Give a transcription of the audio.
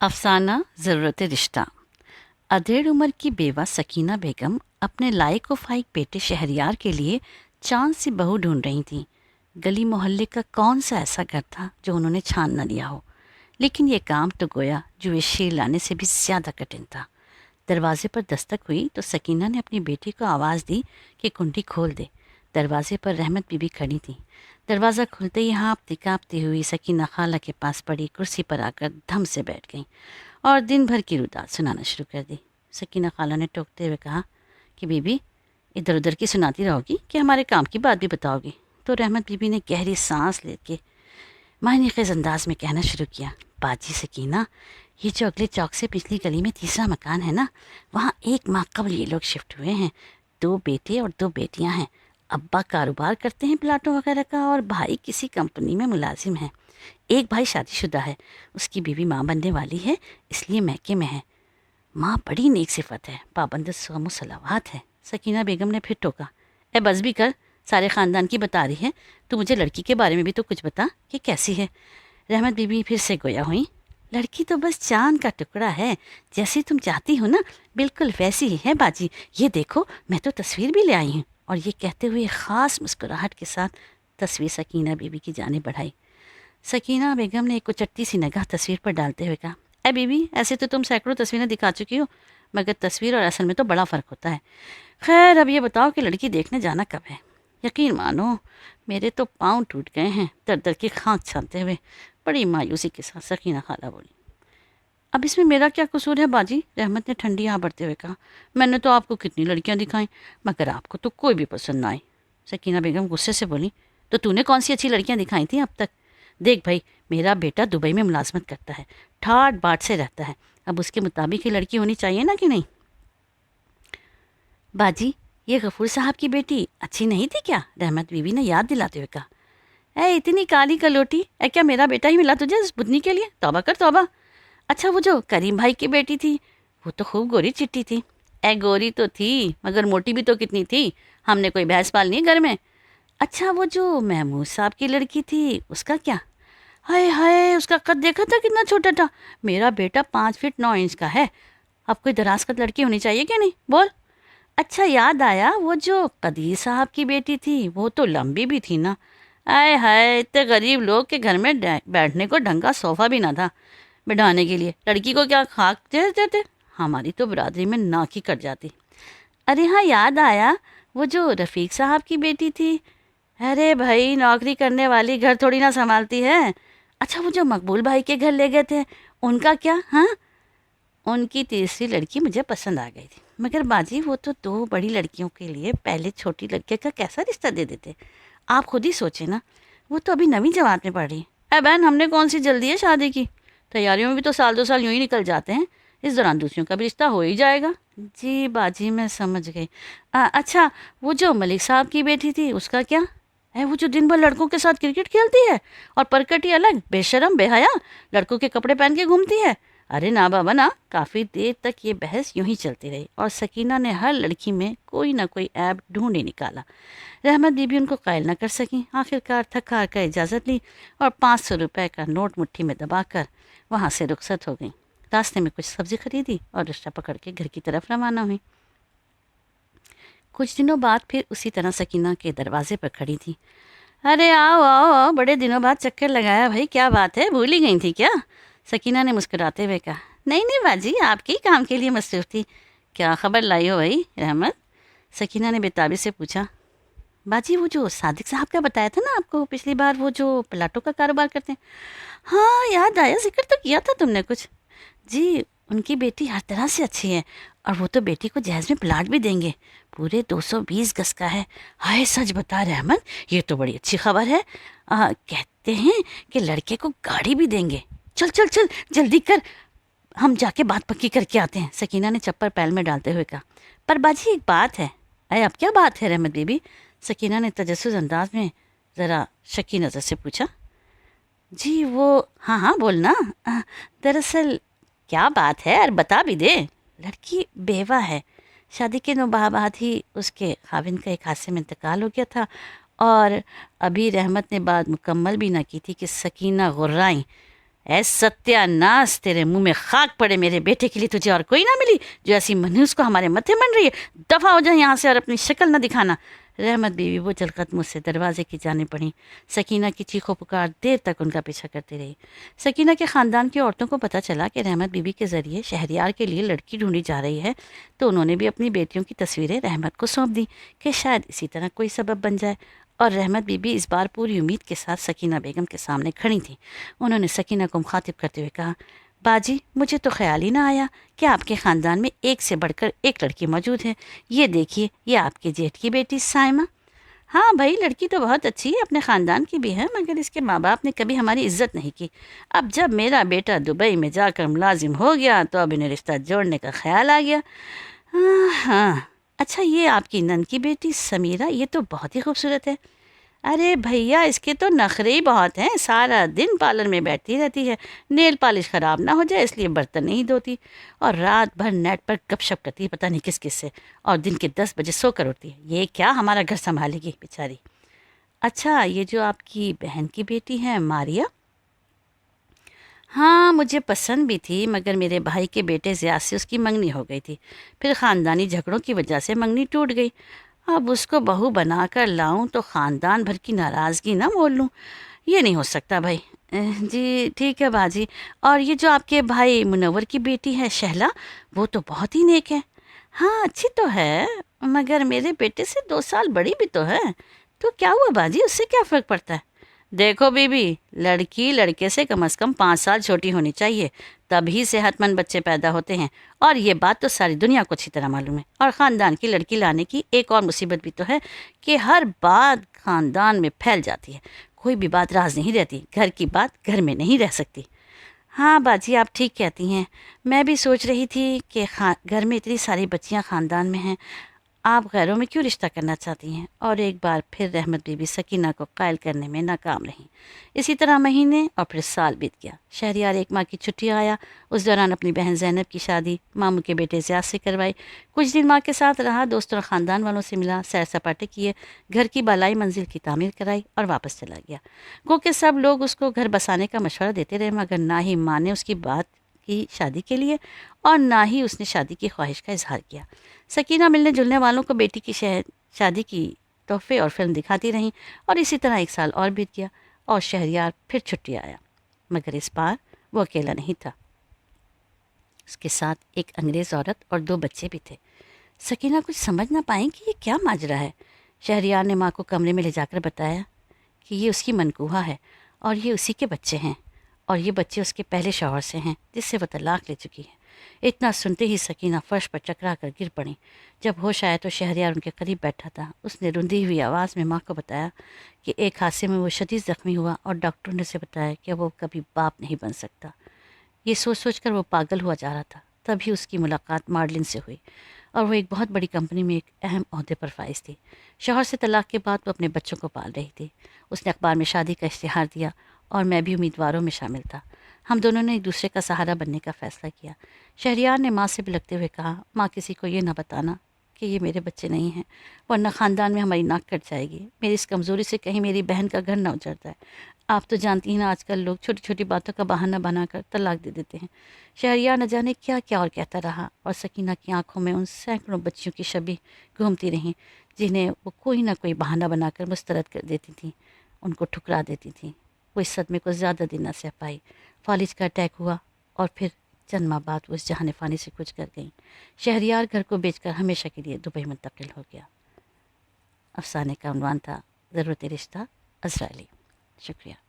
افسانہ ضرورت رشتہ۔ ادھیڑ عمر کی بیوہ سکینہ بیگم اپنے لائق و فائق بیٹے شہریار کے لیے چاند سی بہو ڈھونڈ رہی تھیں۔ گلی محلے کا کون سا ایسا گھر تھا جو انہوں نے چھان نہ لیا ہو، لیکن یہ کام تو گویا جو شیر لانے سے بھی زیادہ کٹھن تھا۔ دروازے پر دستک ہوئی تو سکینہ نے اپنی بیٹی کو آواز دی کہ کنڈی کھول دے۔ دروازے پر رحمت بی بی کھڑی تھی۔ دروازہ کھلتے ہی ہانپتی کانپتی ہوئی سکینہ خالہ کے پاس پڑی کرسی پر آ کر دھم سے بیٹھ گئیں اور دن بھر کی روداد سنانا شروع کر دی۔ سکینہ خالہ نے ٹوکتے ہوئے کہا کہ بی بی ادھر ادھر کی سناتی رہو گی کہ ہمارے کام کی بات بھی بتاؤ گی؟ تو رحمت بی بی نے گہری سانس لے کے معنی خیز انداز میں کہنا شروع کیا، باجی سکینہ، یہ جو اگلے چوک سے پچھلی گلی میں تیسرا مکان ہے نا، وہاں 1 ماہ قبل یہ لوگ شفٹ ہوئے ہیں۔ 2 بیٹے اور 2 بیٹیاں ہیں۔ ابا کاروبار کرتے ہیں پلاٹوں وغیرہ کا، اور بھائی کسی کمپنی میں ملازم ہے۔ ایک بھائی شادی شدہ ہے، اس کی بیوی ماں بننے والی ہے، اس لیے میکے میں ہے۔ ماں بڑی نیک صفت ہے، پابند صوم و صلوات ہے۔ سکینہ بیگم نے پھر ٹوکا، اے بس بھی کر، سارے خاندان کی بتا رہی ہے، تو مجھے لڑکی کے بارے میں بھی تو کچھ بتا کہ کیسی ہے۔ رحمت بی بی پھر سے گویا ہوئیں، لڑکی تو بس چاند کا ٹکڑا ہے، جیسی تم چاہتی ہو نا بالکل ویسی ہی ہے باجی، یہ دیکھو میں تو تصویر بھی لے آئی ہوں۔ اور یہ کہتے ہوئے خاص مسکراہٹ کے ساتھ تصویر سکینہ بی بی کی جانب بڑھائی۔ سکینہ بیگم نے ایک اچٹی سی نگاہ تصویر پر ڈالتے ہوئے کہا، اے بی بی، ایسے تو تم سینکڑوں تصویریں دکھا چکی ہو، مگر تصویر اور اصل میں تو بڑا فرق ہوتا ہے۔ خیر اب یہ بتاؤ کہ لڑکی دیکھنے جانا کب ہے؟ یقین مانو میرے تو پاؤں ٹوٹ گئے ہیں در در کی خاک چھانتے ہوئے، بڑی مایوسی کے ساتھ سکینہ خالہ بولی۔ اب اس میں میرا کیا قصور ہے باجی؟ رحمت نے ٹھنڈی آہ بڑھتے ہوئے کہا، میں نے تو آپ کو کتنی لڑکیاں دکھائیں مگر آپ کو تو کوئی بھی پسند نہ آئی۔ سکینہ بیگم غصے سے بولی، تو نے کون سی اچھی لڑکیاں دکھائی تھیں اب تک؟ دیکھ بھائی، میرا بیٹا دبئی میں ملازمت کرتا ہے، ٹھاٹ باٹ سے رہتا ہے، اب اس کے مطابق ہی لڑکی ہونی چاہیے نا کہ نہیں؟ باجی یہ غفور صاحب کی بیٹی اچھی نہیں تھی کیا؟ رحمت بی بی نے یاد دلاتے ہوئے کہا۔ اے اتنی کالی کلوٹی، اے کیا میرا بیٹا ہی ملا تجھے اس بدنی کے لیے؟ توبہ کر توبہ۔ اچھا وہ جو کریم بھائی کی بیٹی تھی وہ تو خوب گوری چٹی تھی۔ اے گوری تو تھی مگر موٹی بھی تو کتنی تھی، ہم نے کوئی بھینس پالنی ہے گھر میں۔ اچھا وہ جو محمود صاحب کی لڑکی تھی اس کا کیا؟ ہائے ہائے، اس کا قد دیکھا تھا کتنا چھوٹا تھا؟ میرا بیٹا 5 فٹ 9 انچ کا ہے، اب کوئی دراز قد لڑکی ہونی چاہیے کہ نہیں؟ بول۔ اچھا یاد آیا، وہ جو قدیر صاحب کی بیٹی تھی وہ تو لمبی بھی تھی نا؟ آئے ہائے، اتنے غریب لوگ کے گھر میں بیٹھنے کو ڈھنگ کا صوفہ بھی نہ تھا بٹھانے کے لیے، لڑکی کو کیا خاک دے دیتے؟ ہماری تو برادری میں ناک ہی کٹ جاتی۔ ارے ہاں یاد آیا، وہ جو رفیق صاحب کی بیٹی تھی۔ ارے بھائی نوکری کرنے والی گھر تھوڑی نہ سنبھالتی ہے۔ اچھا وہ جو مقبول بھائی کے گھر لے گئے تھے ان کا کیا؟ ہاں، ان کی تیسری لڑکی مجھے پسند آ گئی تھی، مگر باجی وہ تو 2 بڑی لڑکیوں کے لیے پہلے چھوٹی لڑکی کا کیسا رشتہ دے دیتے؟ آپ خود ہی سوچیں نا، وہ تو ابھی 9ویں جماعت میں پڑھ رہی ہے۔ اے بہن، ہم نے کون سی جلدی ہے شادی کی؟ تیاریوں میں بھی تو سال 2 سال یوں ہی نکل جاتے ہیں، اس دوران دوسریوں کا بھی رشتہ ہو ہی جائے گا۔ جی باجی میں سمجھ گئی۔ اچھا وہ جو ملک صاحب کی بیٹی تھی اس کا کیا؟ وہ جو دن بھر لڑکوں کے ساتھ کرکٹ کھیلتی ہے اور پرکٹی الگ، بے شرم بے حیا، لڑکوں کے کپڑے پہن کے گھومتی ہے؟ ارے نا بابا نا، کافی دیر تک یہ بحث یوں ہی چلتی رہی اور سکینہ نے ہر لڑکی میں کوئی نہ کوئی عیب ڈھونڈ ہی نکالا۔ رحمت بی بی ان کو قائل نہ کر سکیں، آخرکار تھک ہار کر اجازت لی اور 500 روپے کا نوٹ مٹھی میں دبا کر وہاں سے رخصت ہو گئیں۔ راستے میں کچھ سبزی خریدی اور رکشہ پکڑ کے گھر کی طرف روانہ ہوئی۔ کچھ دنوں بعد پھر اسی طرح سکینہ کے دروازے پر کھڑی تھی۔ ارے آؤ آؤ آؤ، بڑے دنوں بعد چکر لگایا بھائی، کیا بات ہے، بھول ہی گئی تھی کیا؟ سکینہ نے مسکراتے ہوئے کہا، نہیں نہیں باجی، آپ کے ہی کام کے لیے مصروف تھی۔ کیا خبر لائی ہو بھائی رحمت؟ سکینہ نے بےتابی سے پوچھا۔ باجی وہ جو صادق صاحب کا بتایا تھا نا آپ کو پچھلی بار، وہ جو پلاٹوں کا کاروبار کرتے ہیں، ہاں یاد آیا، ذکر تو کیا تھا تم نے کچھ۔ جی ان کی بیٹی ہر طرح سے اچھی ہے، اور وہ تو بیٹی کو جہیز میں پلاٹ بھی دیں گے، پورے 220 گز کا ہے۔ ہائے سچ بتا رحمت، یہ تو بڑی اچھی خبر ہے۔ کہتے ہیں کہ لڑکے کو گاڑی بھی دیں گے۔ چل چل چل جلدی کر، ہم جا کے بات پکی کر کے آتے ہیں، سکینہ نے چپر پہل میں ڈالتے ہوئے کہا۔ پر باجی ایک بات ہے۔ اے اب کیا بات ہے رحمت بی بی؟ سکینہ نے تجسس انداز میں ذرا شکی نظر سے پوچھا۔ جی وہ ہاں ہاں بولنا، دراصل کیا بات ہے اور بتا بھی دے۔ لڑکی بیوہ ہے، شادی کے 9 ماہ بعد ہی اس کے خاوند کا ایک حادثے میں انتقال ہو گیا تھا، اور ابھی رحمت نے بات مکمل بھی نہ کی تھی کہ سکینہ غرائیں اے ستیہ ناس، تیرے منہ میں خاک پڑے، میرے بیٹے کے لیے تجھے اور کوئی نہ ملی جو ایسی منحوس کو ہمارے متھے بن رہی ہے؟ دفع ہو جائے یہاں سے اور اپنی شکل نہ دکھانا۔ رحمت بیوی وہ چل قدموں سے دروازے کی جانب بڑھی۔ سکینہ کی چیخ و پکار دیر تک ان کا پیچھا کرتی رہی۔ سکینہ کے خاندان کی عورتوں کو پتہ چلا کہ رحمت بیوی کے ذریعے شہریار کے لیے لڑکی ڈھونڈی جا رہی ہے، تو انہوں نے بھی اپنی بیٹیوں کی تصویریں رحمت کو سونپ دی کہ شاید اسی طرح کوئی سبب بن جائے۔ اور رحمت بی بی اس بار پوری امید کے ساتھ سکینہ بیگم کے سامنے کھڑی تھیں۔ انہوں نے سکینہ کو مخاطب کرتے ہوئے کہا، باجی مجھے تو خیال ہی نہ آیا کہ آپ کے خاندان میں ایک سے بڑھ کر ایک لڑکی موجود ہے۔ یہ دیکھیے، یہ آپ کے جیٹھ کی بیٹی سائمہ۔ ہاں بھائی، لڑکی تو بہت اچھی ہے، اپنے خاندان کی بھی ہے، مگر اس کے ماں باپ نے کبھی ہماری عزت نہیں کی۔ اب جب میرا بیٹا دبئی میں جا کر ملازم ہو گیا تو اب انہیں رشتہ جوڑنے کا خیال آ گیا۔ ہاں اچھا، یہ آپ کی نند کی بیٹی سمیرہ، یہ تو بہت ہی خوبصورت ہے۔ ارے بھیا، اس کے تو نخرے ہی بہت ہیں، سارا دن پارلر میں بیٹھتی رہتی ہے، نیل پالش خراب نہ ہو جائے اس لیے برتن نہیں دھوتی، اور رات بھر نیٹ پر گپ شپ کرتی ہے پتہ نہیں کس کس سے، اور دن کے 10 بجے سو کر اٹھتی ہے۔ یہ کیا ہمارا گھر سنبھالے گی بیچاری؟ اچھا، یہ جو آپ کی بہن کی بیٹی ہے ماریہ؟ ہاں مجھے پسند بھی تھی، مگر میرے بھائی کے بیٹے زیاد سے اس کی منگنی ہو گئی تھی، پھر خاندانی جھگڑوں کی وجہ سے منگنی ٹوٹ گئی۔ اب اس کو بہو بنا کر لاؤں تو خاندان بھر کی ناراضگی نہ مول لوں، یہ نہیں ہو سکتا بھائی۔ جی ٹھیک ہے باجی، اور یہ جو آپ کے بھائی منور کی بیٹی ہے شہلا، وہ تو بہت ہی نیک ہے۔ ہاں اچھی تو ہے، مگر میرے بیٹے سے 2 سال بڑی بھی تو ہے، تو کیا ہوا باجی، اس سے کیا فرق پڑتا ہے؟ دیکھو بی بی، لڑکی لڑکے سے کم از کم 5 سال چھوٹی ہونی چاہیے، تبھی صحت مند بچے پیدا ہوتے ہیں، اور یہ بات تو ساری دنیا کو اچھی طرح معلوم ہے۔ اور خاندان کی لڑکی لانے کی ایک اور مصیبت بھی تو ہے کہ ہر بات خاندان میں پھیل جاتی ہے، کوئی بھی بات راز نہیں رہتی، گھر کی بات گھر میں نہیں رہ سکتی۔ ہاں باجی، آپ ٹھیک کہتی ہیں، میں بھی سوچ رہی تھی کہ گھر میں اتنی ساری بچیاں خاندان میں ہیں، آپ غیروں میں کیوں رشتہ کرنا چاہتی ہیں؟ اور ایک بار پھر رحمت بی بی سکینہ کو قائل کرنے میں ناکام رہیں۔ اسی طرح مہینے اور پھر سال بیت گیا۔ شہریار 1 ماہ کی چھٹی آیا، اس دوران اپنی بہن زینب کی شادی ماموں کے بیٹے زیاد سے کروائی۔ کچھ دن ماں کے ساتھ رہا، دوستوں اور خاندان والوں سے ملا، سیر سپاٹے کیے، گھر کی بالائی منزل کی تعمیر کرائی اور واپس چلا گیا۔ گو کہ سب لوگ اس کو گھر بسانے کا مشورہ دیتے رہے، مگر نہ ہی ماں نے اس کی بات کی شادی کے لیے، اور نہ ہی اس نے شادی کی خواہش کا اظہار کیا۔ سکینہ ملنے جلنے والوں کو بیٹی کی شادی کی تحفے اور فلم دکھاتی رہیں، اور اسی طرح 1 سال اور بیت گیا، اور شہریار پھر چھٹی آیا، مگر اس بار وہ اکیلا نہیں تھا، اس کے ساتھ ایک انگریز عورت اور 2 بچے بھی تھے۔ سکینہ کچھ سمجھ نہ پائیں کہ یہ کیا ماجرا ہے۔ شہریار نے ماں کو کمرے میں لے جا کر بتایا کہ یہ اس کی منکوہا ہے، اور یہ اسی کے بچے ہیں، اور یہ بچے اس کے پہلے شوہر سے ہیں جس سے وہ طلاق لے چکی ہے۔ اتنا سنتے ہی سکینہ فرش پر چکرا کر گر پڑی۔ جب ہوش آیا تو شہریار ان کے قریب بیٹھا تھا۔ اس نے رندی ہوئی آواز میں ماں کو بتایا کہ ایک حادثے میں وہ شدید زخمی ہوا، اور ڈاکٹروں نے اسے بتایا کہ وہ کبھی باپ نہیں بن سکتا۔ یہ سوچ سوچ کر وہ پاگل ہوا جا رہا تھا۔ تبھی اس کی ملاقات مارلن سے ہوئی، اور وہ ایک بہت بڑی کمپنی میں ایک اہم عہدے پر فائز تھی۔ شوہر سے طلاق کے بعد وہ اپنے بچوں کو پال رہی تھی۔ اس نے اخبار میں شادی کا اشتہار دیا، اور میں بھی امیدواروں میں شامل تھا۔ ہم دونوں نے ایک دوسرے کا سہارا بننے کا فیصلہ کیا۔ شہریار نے ماں سے بلکتے ہوئے کہا، ماں کسی کو یہ نہ بتانا کہ یہ میرے بچے نہیں ہیں، ورنہ خاندان میں ہماری ناک کٹ جائے گی۔ میری اس کمزوری سے کہیں میری بہن کا گھر نہ اجڑ جائے۔ آپ تو جانتی ہیں نا، آج کل لوگ چھوٹی چھوٹی باتوں کا بہانہ بنا کر طلاق دے دیتے ہیں۔ شہریار نہ جانے کیا کیا اور کہتا رہا، اور سکینہ کی آنکھوں میں ان سینکڑوں بچیوں کی شبیہ گھومتی رہیں جنہیں وہ کوئی نہ کوئی بہانہ بنا کر مسترد کر دیتی تھیں، ان کو ٹھکرا دیتی تھیں۔ وہ اس صدمے کو زیادہ دن نہ سہ پائی۔ فالج کا اٹیک ہوا، اور پھر چند ماہ بعد وہ اس جہان فانی سے کچھ کر گئیں۔ شہریار گھر کو بیچ کر ہمیشہ کے لیے دبئی منتقل ہو گیا۔ افسانے کا عنوان تھا ضرورت رشتہ، عزرا علی۔ شکریہ۔